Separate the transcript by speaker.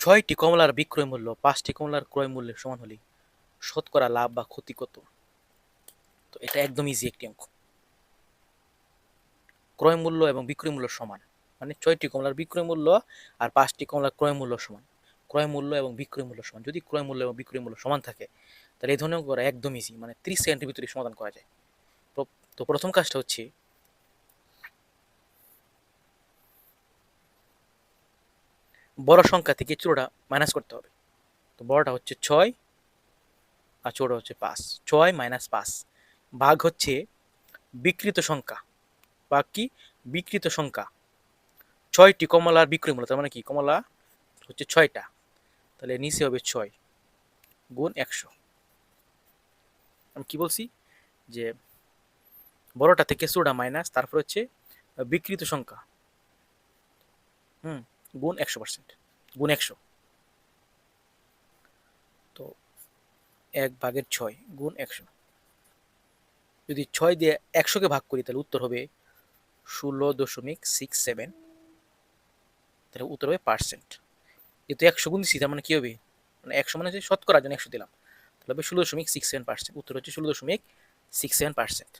Speaker 1: 6টি কমলার বিক্রয় মূল্য 5টি কমলার ক্রয় মূল্যের সমান হলে শতকরা লাভ বা ক্ষতি কত? তো এটা একদম ইজি একটি অঙ্ক। ক্রয় মূল্য এবং বিক্রয় মূল্য সমান, মানে 6টি কমলার বিক্রয় মূল্য আর 5টি কমলার ক্রয় মূল্য সমান। ক্রয় মূল্য এবং বিক্রয় মূল্য সমান, যদি ক্রয় মূল্য এবং বিক্রয় মূল্য সমান থাকে তাহলে এই ধরনের অঙ্ক করা একদম ইজি, মানে 30 সেকেন্ডের ভিতরে সমাধান করা যায়। তো প্রথম কাজটা হচ্ছে বড় সংখ্যা থেকে ছোটটা মাইনাস করতে হবে। তো বড়টা হচ্ছে 6 আর ছোট হচ্ছে 5। 6 মাইনাস 5 ভাগ হচ্ছে বিকৃত সংখ্যা, বা কি বিকৃত সংখ্যা 6টি কমলার বিক্রয় মূল্য, তার মানে কি কমলা হচ্ছে 6টা, তাহলে নিচে হবে 6 গুণ 100। আমি কি বলছি যে বড়টা থেকে ছোটটা মাইনাস, তারপর হচ্ছে বিকৃত সংখ্যা, হুম, গুণ 100%, গুণ 100। তো 1/6 গুণ 100, যদি 6 দিয়ে 100কে ভাগ করি তাহলে উত্তর হবে 16.67, তাহলে উত্তর হবে পার্সেন্ট। যেহেতু 100 গুণ দিচ্ছি তার মানে কি হবে, মানে 100 মানে হচ্ছে শতকরার জন্য 100 দিলাম, তাহলে হবে 16.67%। উত্তর হচ্ছে 16.67%।